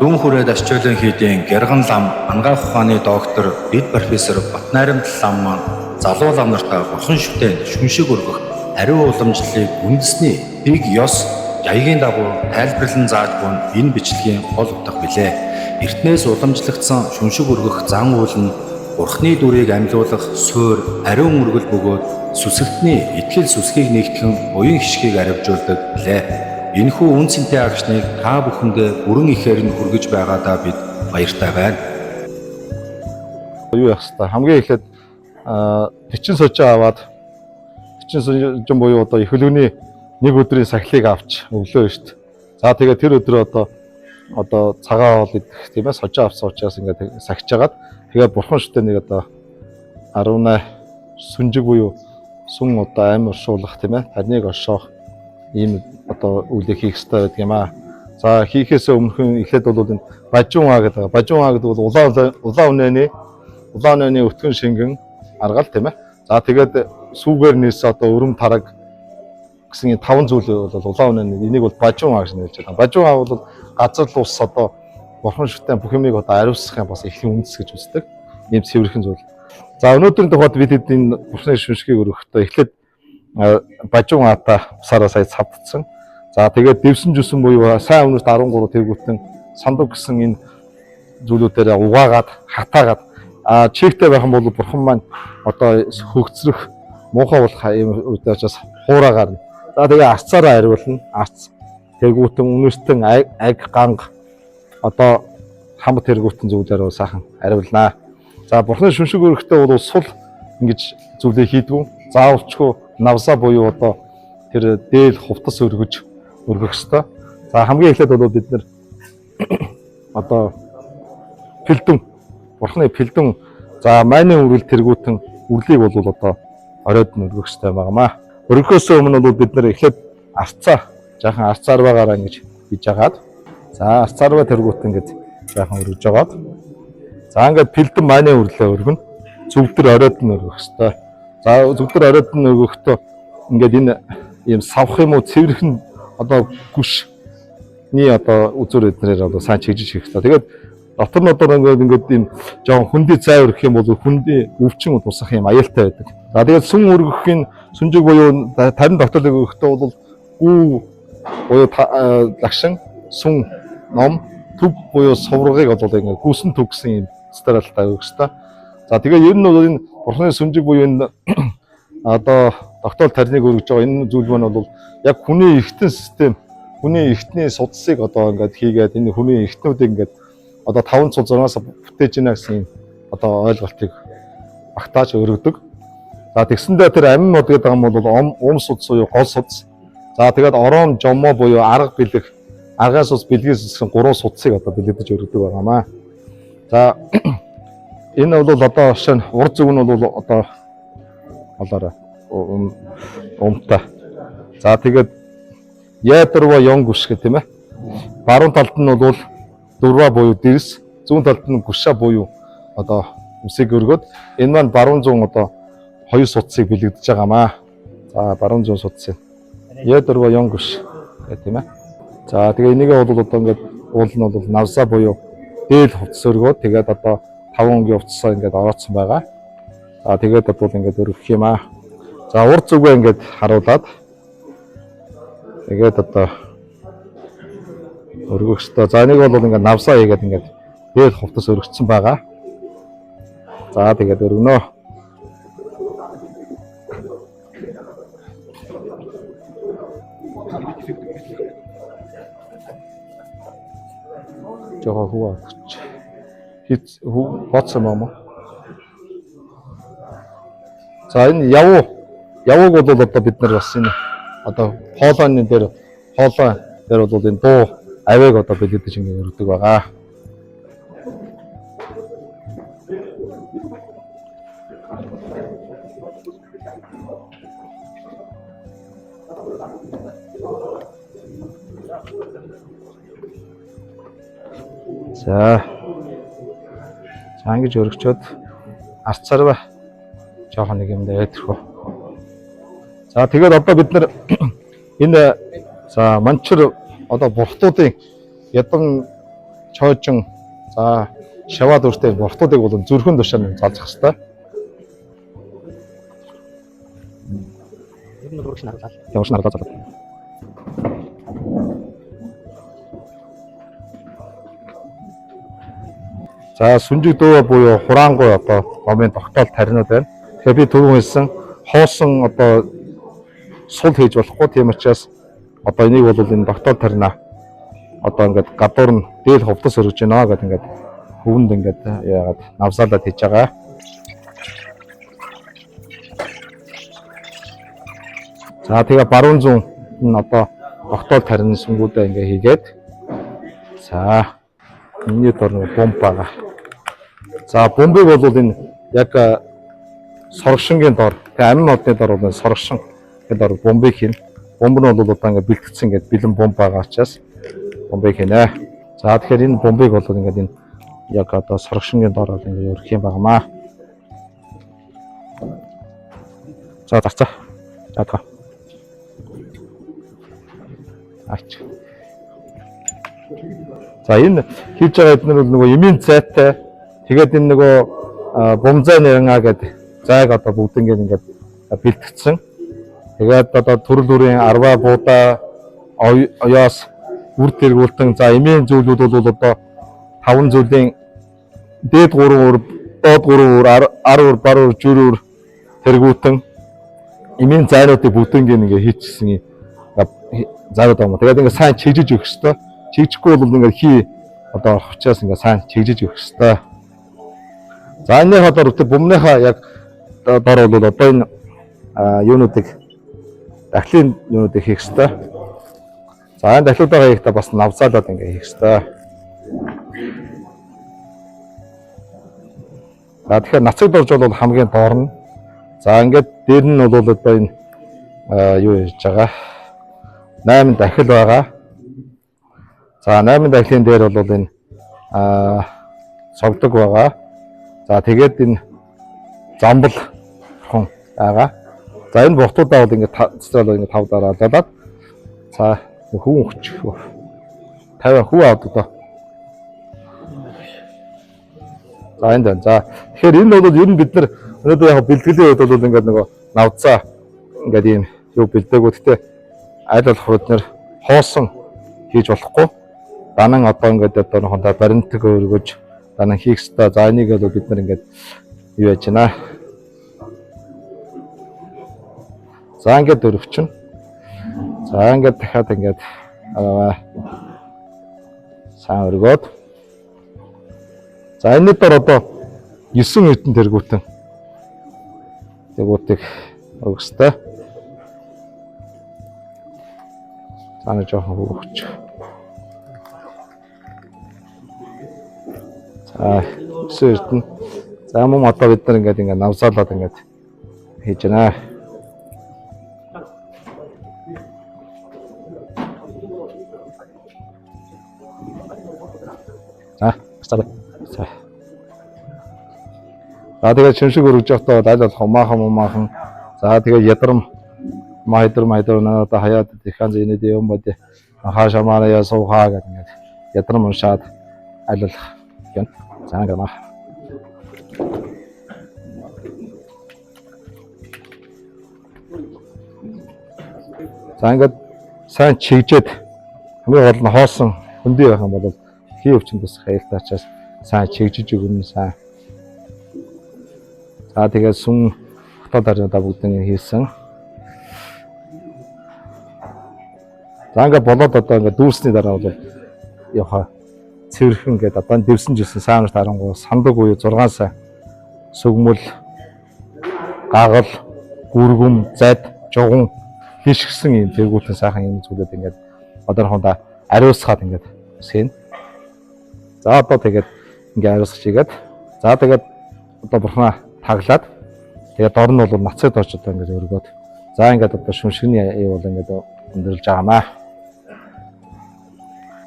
Дүн хүрээд арчуулан хийдийн Гэрган лам ангаах ухааны доктор дэд профессор Батнайрамт лам маань залуу лам нартаа бурхан шүтээнд шүншиг өргөх ариун уламжлалыг үндэсний биг ёс яйгийн дагуу тайлбарлан заажгүй нь энэ бичлэгийн гол утга билээ. Эртнээс уламжлагдсан шүншиг өргөх зан үйл нь бурхны дүрийг амьлуулах суурь ариун өргөл бөгөөд сүсэгтний итгэл сүсгийг нэгтгэн уян хишгийг аривжуулдаг билээ. Энэхүү үн цэнтэй агшныг та бүхэндээ бүрэн ихээр нь хүргэж байгаадаа бид баяртай байна. Юу яах вэ? Хамгийн эхлээд төчин сожоо аваад төчин сожон буюу одоо их хөлөөний нэг өдрийн сахилыг авч өглөө шүү дээ. За тэгээд тэр өдрөө одоо цагаан хоол идэх тийм ээ сожоо авсан учраас ингээд сахиж агаад тэгээд бурхан шүтээнийг одоо 18 сүнжиг буюу сүн одоо амь уршуулах тийм ээ тарныг оршоох ийм одоо үйлдэл хийх хэрэгтэй гэдэг юм аа. За хийхээс өмнө эхлээд бол энэ бажуунаа гэдэг. Бажуунаа гэдэг бол улаан үнэний өтгөн шингэн аргал тийм ээ. За тэгээд сүүгээр нээс одоо өрөм тараг гэсэн 5 зүйл бол улаан үнэний энийг бол бажуунаа гэж нэрж байгаа. Бажуунаа бол газар ус одоо бурхан шүтэн бүх юмыг одоо ариусгахын бас их үндэс гэж үздэг. Ийм цэвэрхэн зүйл. За өнөөдрийн тухайд бид энэ бурханы шүншгийг өргөхдөө эхлээд бажуунаатай усаараа сая цавдсан. За тэгээд дэвсэн жүсэн буюу сайн өмнөс 13 тэргүүтэн сандуг гэсэн энэ зүйлүүдээр угаагаад хатаагаад чигтэй байх юм бол бурхан маань одоо хөгцрөх муухай болох юм учраас хуураагаар. За тэгээд арцаараа ариулна. Арц тэргүүтэн үнэстэн аг ганг одоо хамт тэргүүтэн зүйлээр сайхан ариулнаа. За бурханы шүншиг өргөхдөө бол сул ингэж зүйлээ хийдгүү. Заавалчгүй навсаа буюу одоо тэр дээл хувцас өргөх ёстой. За хамгийн эхлээд бол бид нэр одоо пэлдэн бурханы пэлдэн за майны үрэл тэргүүтэн үрлийг бол одоо оройд нь өргөх ёстой байнамаа. Өргөхөөс өмнө бол бид нэр эхлээд арцаа жаахан арцаар байгаараа ингэж хийж агаад за арцаараа тэргүүтэн ингэж жаахан өргөж агаад за ингээд пэлдэн майны үрлээ өргөнө. Зүвдэр оройд нь өргөх ёстой. За зүвдэр оройд нь өргөхдөө ингээд энэ ийм савх юм уу цэвэрхэн одоо гүшний одоо үзүр эднэрээр одоо сайн чигжиж хэрэгтэй. Тэгээд дотор нь ингээд ийм жоон хүндий цай өргөх юм бол хүндий өвчин тусах юм аюултай байдаг. За тэгээд сүн өргөхийн сүнжиг буюу тарин тогтоолыг өргөхдөө бол гүү буюу лагшин сүн ном төв буюу суврагыг бол ингээд гүсэн төв гэсэн юм стратегитай өргөх ёстой. За тэгээд ер нь бол энэ бурханы сүнжиг буюу энэ одоо тогтоол тарныг өргөж байгаа энэ зүйл маань бол яг хүний эргэтэн систем, хүний эргэтний судасыг одоо ингээд хийгээд энэ хүний эргэтнүүдийг ингээд одоо 506-аас бүтээж гинэ гэсэн одоо ойлголтыг багтааж өргөдөг. За тэгсэндээ тэр амин мод гэдэг юм бол ум судас буюу гол судас. За тэгээд орон жомоо буюу арга бэлэг, аргаас ус бэлгээс гэсэн 3 судасыг одоо бэлэгдэж өргөдөг байгаамаа. За энэ бол одоо шинэ урд зүг нь бол одоо олоорой умтай. За тэгээд яадрва ёнгүш гэх тийм ээ. Баруун талд нь бол дурва буюу дэрс, зүүн талд нь гүша буюу одоо үсийг өргөд энэ маань баруун зүүн одоо хоёр судсыг бэлэгдэж байгаамаа. За баруун зүүн судсыг яадрва ёнгүш гэх тийм ээ. За тэгээ энийгээ бол одоо ингээд уул нь бол навсаа буюу дээл хувцас өргөөд тэгээд одоо 5 өнгийн хувцасаа ингээд ороодсон байгаа. За тэгээд бол ингээд өргөх юм аа. За урд зүгээ ингээд харуулад тэгээд одоо өргөх ёстой. За энийг бол ингээд навсаа хийгээд ингээд дээл хувцас өргөцсөн байгаа. За тэгээд өргөнөө. Жохоо хуу авч. Хит хуу боцсон юм уу? За энэ явууг бол одоо бид нар бас энэ одоо хоолойны дээр бол энэ дуу авиг одоо бэлэгдэж ингэ өргөдөг байгаа. За ингэж өргөчөөд арцаараа жоохон нэг юм дээр тэрхүү. За тэгээд одоо бид нар энэ за манчир одоо бурхтуудын ядан чоожин за шаваа дүртэй бортуудыг бол зүрхэн тушаал залжих хэвээр. Ер нь урагш наруулаад. Явж нараад залгав. За сүнжиг дөө буюу хураангуй одоо гомын тогтоол таринууд байна. Тэгэхээр би түрүүн хэлсэн хоосон одоо сул хийж болохгүй, тийм учраас одоо энийг бол энэ тогтоол тарина одоо ингээд гадуур нь дээл ховдос өргөж байна гэдэг ингээд хөвөнд ингээд яагаад навсаалаад хийж байгаа. За тэгээ баруун зүүн нь одоо тогтоол тарин сүнгүүдээ ингээ хийгээд за энэний дор нэг бомб байгаа. За бомбыг бол энэ яг соргошингийн дор тэгээ амин нодны дор бол соргошингийн дор бомбыг хийн. Бомб нь бол одоо ингээ бэлтгэсэн ингээд бэлэн бомб байгаа учраас бомбыг хийнэ. За тэгэхээр энэ бомбыг бол ингээд энэ яг одоо соргошингийн дор бол ингээ өргөх юм багамаа. За зарцаа. Яатаа. Ач. За энэ хийж байгаа эднэр бол нөгөө эмийн зайтай тэгээд энэ нөгөө бомзай нэрнга гэдэг зайг одоо бүгднийг ингээд бэлтгэсэн. Тэгээд одоо төрөл бүрийн арва буудаа оёос үр тэргүүлтэн за эмийн зүйлүүд бол одоо 5 зүйлийн дээд 3 өр доод 3 өр 10 өр бар өр жүр өр тэргүүлтэн эмийн зайнуудыг бүгднийг ингээд хийчихсэн зайд байгаа юм. Тэгээд ингээд сайн чигжиж өгөх хэрэгтэй. Чигжихгүй бол ингээд хий одоо хувцас ингээд сайн чигжиж өгөх хэрэгтэй. За энэ одоо бомныхаа яг дор бол одоо энэ юунуудыг дахлын юунуудыг хийх хэрэгтэй. За энэ дахлуудаа хийхдээ бас навзаалаад ингээд хийх хэрэгтэй. За тэгэхээр нацаг дорж бол хамгийн доор нь. За ингээд дээр нь бол одоо энэ юу хийж байгаа 8 дахил байгаа. За 8 дахилын дээр бол энэ цогдог байгаа. За тэгээд энэ замбал хон байгаа. За энэ бохтуудаа бол ингээд цэцрэл ингээд 5 дараалаад за хүн хүч 50 хүү авд одоо. За энэ. За тэгэхээр энэ бол ер нь бид нар өнөөдөр яг бэлтгэлийн үед бол ингээд нөгөө навцаа ингээд ийм юу бэлдээгүү. Гэхдээ аль болох бид нэр хоосон хийж болохгүй. Данан одоо ингээд одоо хондоо баримтаг өргөж данан хийх ёстой. За энийг бол бид нар ингээд юу яаж байна. За ингээд өрөвчин. За ингээд дахиад ингээд сайн өргөөд. За энэ дээр одоо 9 эрдэн тэргүүтэн тэргүүтийг өгстэй. За нэг жоохон хөвгч. За 9 эрдэн. За мөн одоо бид нар ингээд навсаалаад ингээд хийж байна. За. За тэгээд шимшиг өргөж явахдаа аль болох умаахан. За тэгээд ядрам майдар надад хаяад ихэнх зэний дэм бод хаашамаа яа суухаа гэдэг ингээд ядрам уншаад аль болох гэн. За гэнэ. За ингээд сайн чигжээд хамгийн гол нь хоосон хөндөй байх юм бол хий өвчин тус хайлтаачаас сайн чигжиж өгнө сайн. За тэгээд сүн хотод харьяа бүгднийг хийсэн. За ингээд болоод одоо ингээд дүүрсний дараа бол яха цэвэрхэн гэдэг одоо дэвсэн жилсэн саанар тарангуй сандаг уу 6 сая сүгмөл гагал гүргэм зад жуган хишгсэн юм тэргүүтэн сайхан юм зүйлүүд ингээд одоохондоо ариусгаад ингээд үсэн. За одоо тэгээд ингээд ариусгаж игээд за тэгээд одоо бурхнаа таглаад тэгээд дор нь бол нацад очиж одоо ингээд өргөөд за ингээд одоо шүншигний юу бол ингээд өндөрлж байгаамаа.